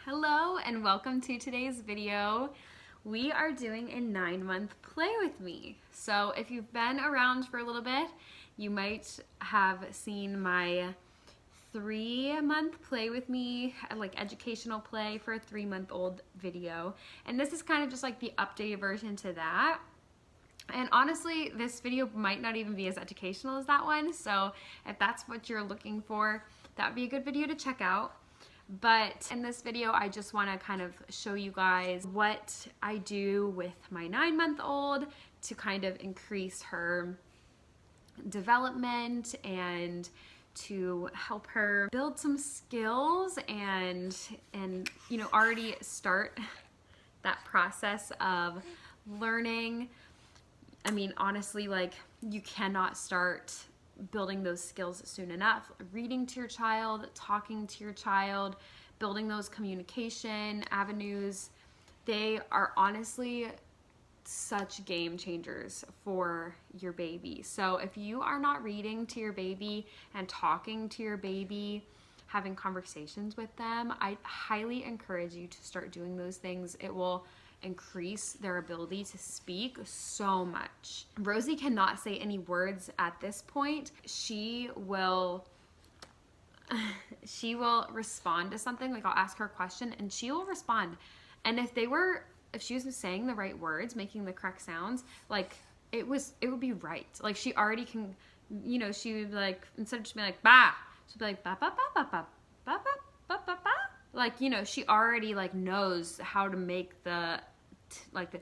Hello and welcome to today's video. We are doing a 9-month play with me. So if you've been around for a little bit, you might have seen my 3-month play with me, like educational play for a 3-month-old video. And this is kind of just like the updated version to that. And honestly, this video might not even be as educational as that one. So if that's what you're looking for, that would be a good video to check out. But in this video, I just want to kind of show you guys what I do with my 9-month-old to kind of increase her development and to help her build some skills and you know, already start that process of learning. I mean, honestly, like, you cannot start building those skills soon enough. Reading to your child, talking to your child, building those communication avenues, they are honestly such game changers for your baby. So if you are not reading to your baby and talking to your baby, having conversations with them, I highly encourage you to start doing those things. It will increase their ability to speak so much. Rosie cannot say any words at this point. She will respond to something, like I'll ask her a question and she will respond. And if she was saying the right words, making the correct sounds, like it would be right. Like she already can, you know, she would be like, instead of just being like ba, she'd be like ba ba ba ba ba ba ba ba ba ba. Like, you know, she already like knows how to make the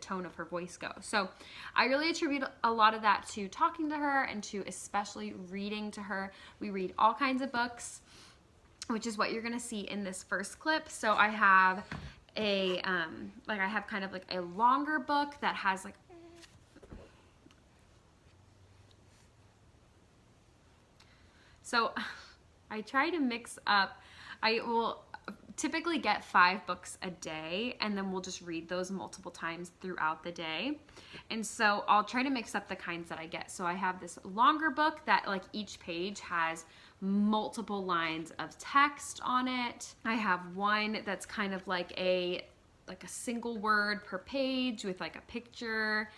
tone of her voice go. So I really attribute a lot of that to talking to her and to especially reading to her. We read all kinds of books, which is what you're gonna see in this first clip. So I have I have kind of like a longer book that has like, so I try to mix up, I will typically get 5 books a day, and then we'll just read those multiple times throughout the day. And so I'll try to mix up the kinds that I get. So I have this longer book that like each page has multiple lines of text on it. I have one that's kind of like a single word per page with like a picture.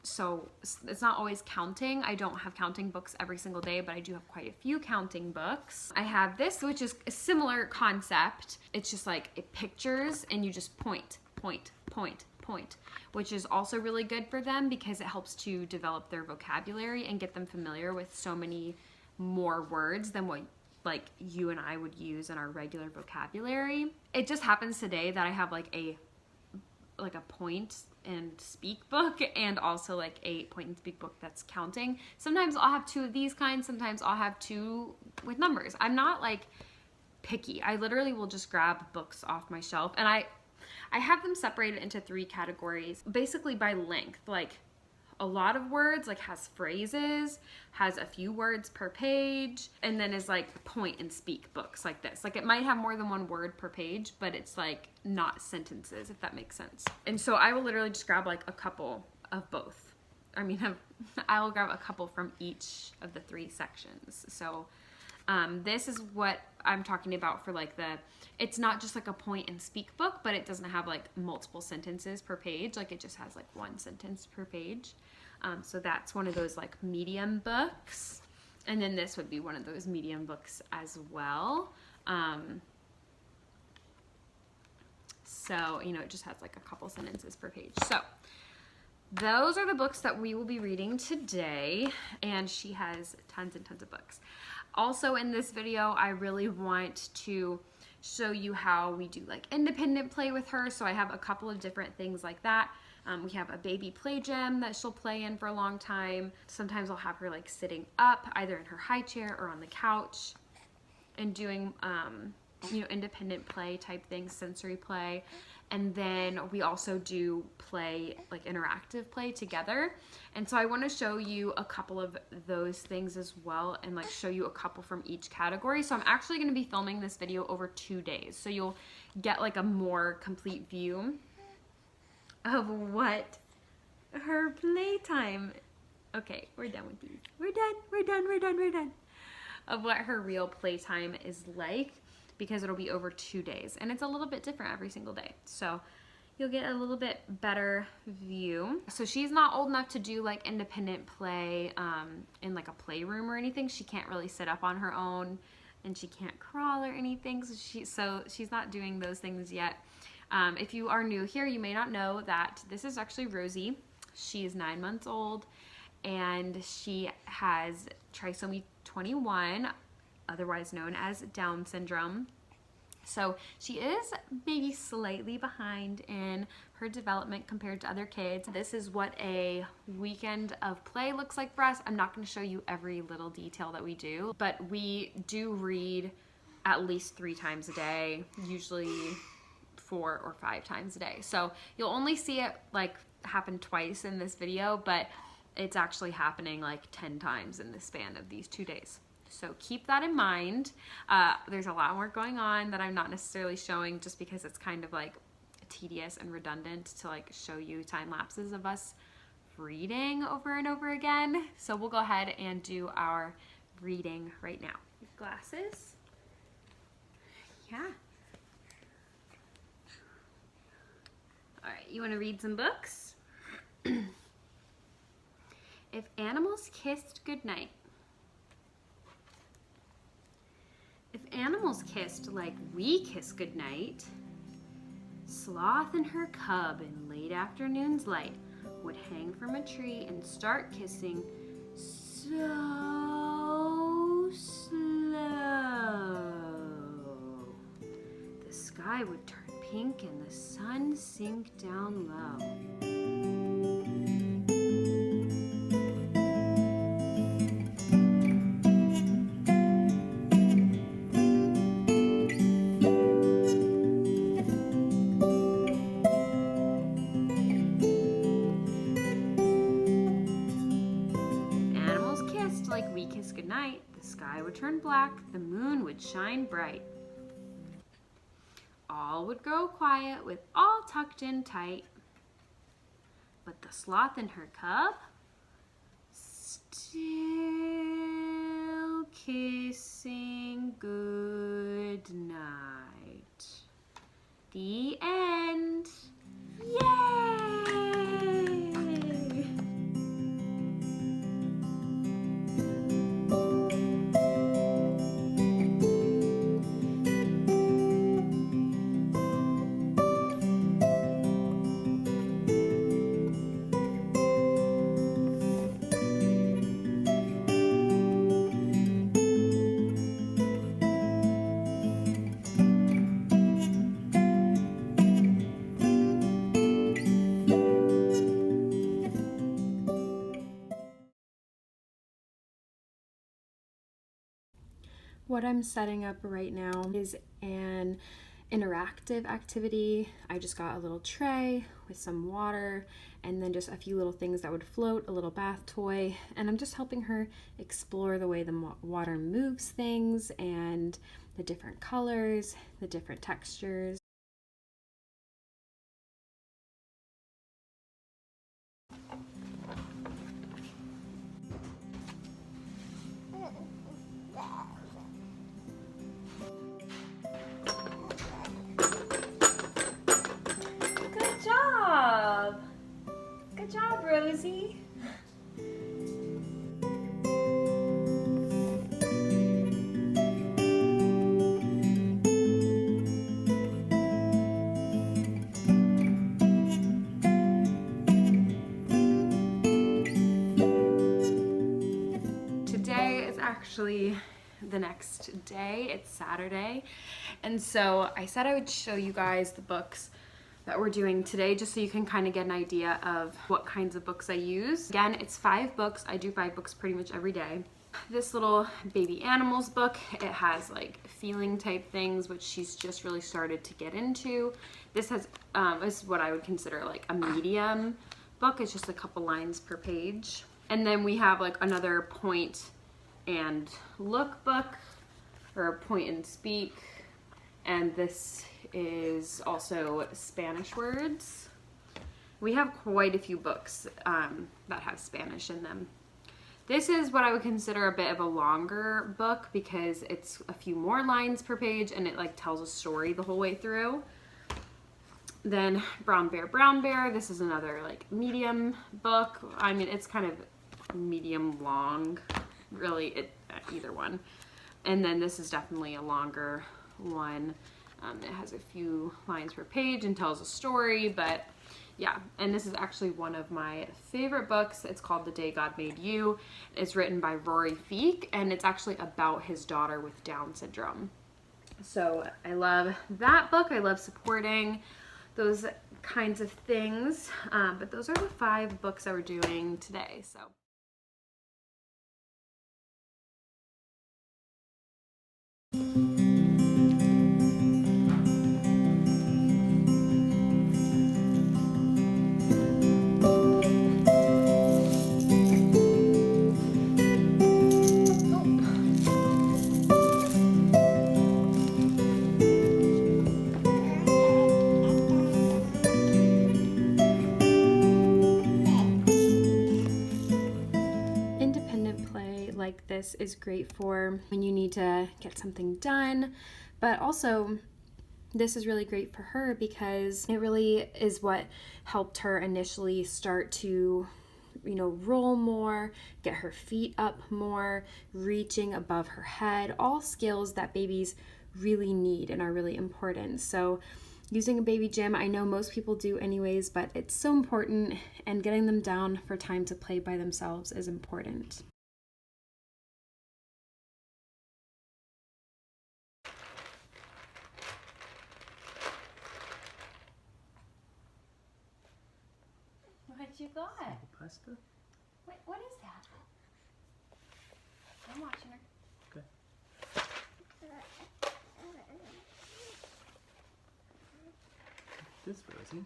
So it's not always counting. I don't have counting books every single day, but I do have quite a few counting books. I have this, which is a similar concept. It's just like pictures and you just point, point, point, point, which is also really good for them because it helps to develop their vocabulary and get them familiar with so many more words than what like you and I would use in our regular vocabulary. It just happens today that I have like a point and speak book and also like a point and speak book that's counting. Sometimes I'll have 2 of these kinds, sometimes I'll have 2 with numbers. I'm not like picky. I literally will just grab books off my shelf, and I have them separated into 3 categories basically by length. Like a lot of words, like has phrases, has a few words per page, and then is like point and speak books like this. Like it might have more than 1 word per page, but it's like not sentences, if that makes sense. And so I will literally just grab like a couple of both. I mean, I will grab a couple from each of the 3 sections. So this is what I'm talking about for like it's not just like a point and speak book, but it doesn't have like multiple sentences per page. Like it just has like 1 sentence per page. So that's one of those like medium books. And then this would be one of those medium books as well. So, you know, it just has like a couple sentences per page. So those are the books that we will be reading today. And she has tons and tons of books. Also in this video, I really want to show you how we do like independent play with her. So I have a couple of different things like that. We have a baby play gym that she'll play in for a long time. Sometimes I'll have her like sitting up either in her high chair or on the couch and doing you know, independent play type things, sensory play. And then we also do play, like interactive play together. And so I want to show you a couple of those things as well, and like show you a couple from each category. So I'm actually going to be filming this video over 2 days. So you'll get like a more complete view of what her playtime. Okay, we're done with these. We're done. Of what her real playtime is like. because it'll be over 2 days, and it's a little bit different every single day. So you'll get a little bit better view. So she's not old enough to do like independent play in like a playroom or anything. She can't really sit up on her own, and she can't crawl or anything. So she's not doing those things yet. If you are new here, you may not know that this is actually Rosie. She is 9 months old, and she has trisomy 21, otherwise known as Down syndrome. So she is maybe slightly behind in her development compared to other kids. This is what a weekend of play looks like for us. I'm not going to show you every little detail that we do, but we do read at least 3 times a day, usually 4 or 5 times a day. So you'll only see it like happen twice in this video, but it's actually happening like 10 times in the span of these 2 days. So keep that in mind. There's a lot more going on that I'm not necessarily showing just because it's kind of like tedious and redundant to like show you time lapses of us reading over and over again. So we'll go ahead and do our reading right now. Glasses. Yeah. All right, you want to read some books? If animals kissed goodnight. If animals kissed like we kiss goodnight, Sloth and her cub in late afternoon's light would hang from a tree and start kissing so slow. The sky would turn pink and the sun sink down low. Goodnight, the sky would turn black, the moon would shine bright. All would grow quiet with all tucked in tight. But the sloth and her cub still kissing good night. The end. Yay! What I'm setting up right now is an interactive activity. I just got a little tray with some water and then just a few little things that would float, a little bath toy, and I'm just helping her explore the way the water moves things and the different colors, the different textures. Good job, Rosie. Today is actually the next day. It's Saturday, and so I said I would show you guys the books that we're doing today just so you can kind of get an idea of what kinds of books I use. Again, it's 5 books. I do 5 books pretty much every day. This little baby animals book, it has like feeling type things, which she's just really started to get into. This has is what I would consider like a medium book. It's just a couple lines per page. And then we have like another point and look book, or point and speak. And this is also Spanish words. We have quite a few books that have Spanish in them. This is what I would consider a bit of a longer book because it's a few more lines per page and it like tells a story the whole way through. Then Brown Bear, Brown Bear. This is another like medium book. I mean, it's kind of medium long, really, either one. And then this is definitely a longer one. It has a few lines per page and tells a story, but yeah. And this is actually one of my favorite books. It's called The Day God Made You. It's written by Rory Feek, and it's actually about his daughter with Down syndrome. So I love that book. I love supporting those kinds of things. But those are the 5 books that we're doing today. So. Like this is great for when you need to get something done, but also this is really great for her because it really is what helped her initially start to, you know, roll more, get her feet up more, reaching above her head, all skills that babies really need and are really important. So using a baby gym, I know most people do anyways, but it's so important, and getting them down for time to play by themselves is important. What you got? Simple pasta. Wait, what is that? I'm watching her. Okay. This Rosie.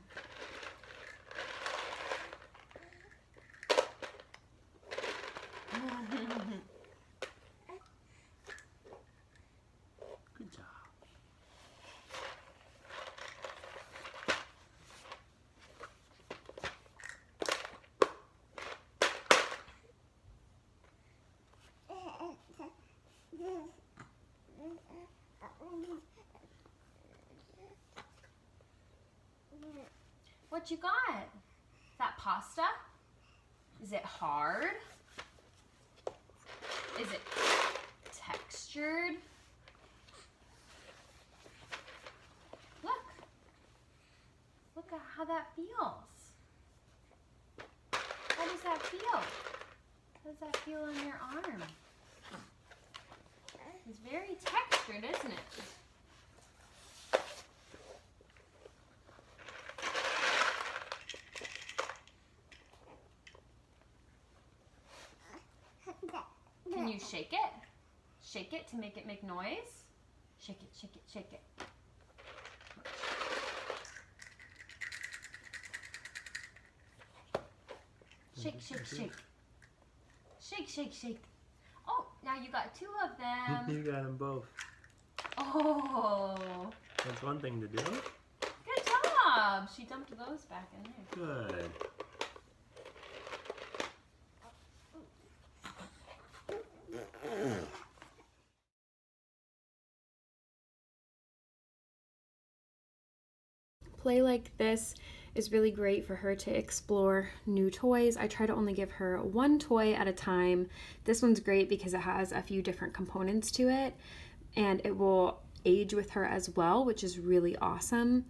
Good job. What you got? Is that pasta? Is it hard? Is it textured? Look. Look at how that feels. How does that feel? How does that feel on your arm? It's very textured, isn't it? Can you shake it? Shake it to make it make noise? Shake it, shake it, shake it. Shake, shake, shake. Shake, shake, shake. Oh, now you got 2 of them. You got them both. Oh. That's one thing to do. Good job. She dumped those back in there. Good. Play like this is really great for her to explore new toys. I try to only give her 1 toy at a time. This one's great because it has a few different components to it, and it will age with her as well, which is really awesome.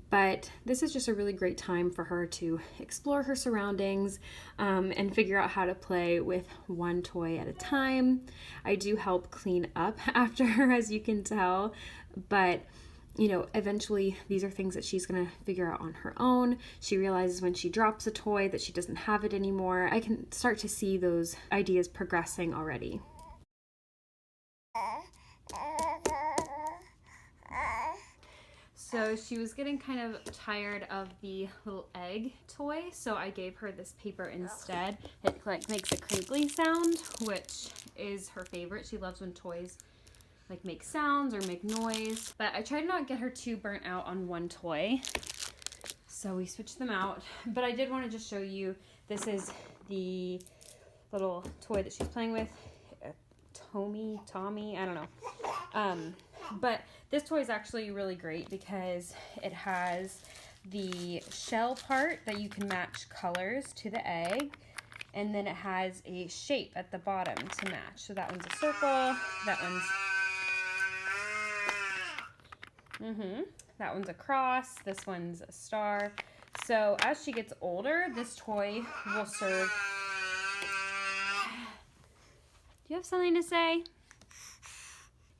But this is just a really great time for her to explore her surroundings and figure out how to play with 1 toy at a time. I do help clean up after her, as you can tell, but you know, eventually these are things that she's going to figure out on her own. She realizes when she drops a toy that she doesn't have it anymore. I can start to see those ideas progressing already. So she was getting kind of tired of the little egg toy, so I gave her this paper instead. It like makes a crinkly sound, which is her favorite. She loves when toys like make sounds or make noise. But I tried to not get her too burnt out on 1 toy, so we switched them out. But I did want to just show you, this is the little toy that she's playing with. Tommy, I don't know. But this toy is actually really great because it has the shell part that you can match colors to the egg, and then it has a shape at the bottom to match. So that one's a circle, that one's a cross, this one's a star. So as she gets older, this toy will serve. Do you have something to say?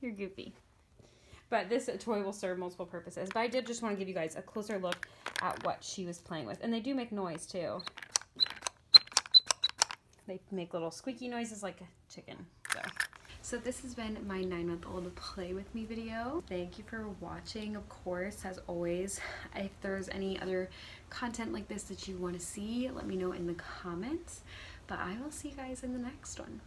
You're goofy. But this toy will serve multiple purposes. But I did just want to give you guys a closer look at what she was playing with. And they do make noise too. They make little squeaky noises like a chicken. So this has been my 9-month-old play with me video. Thank you for watching. Of course, as always, if there's any other content like this that you want to see, let me know in the comments. But I will see you guys in the next one.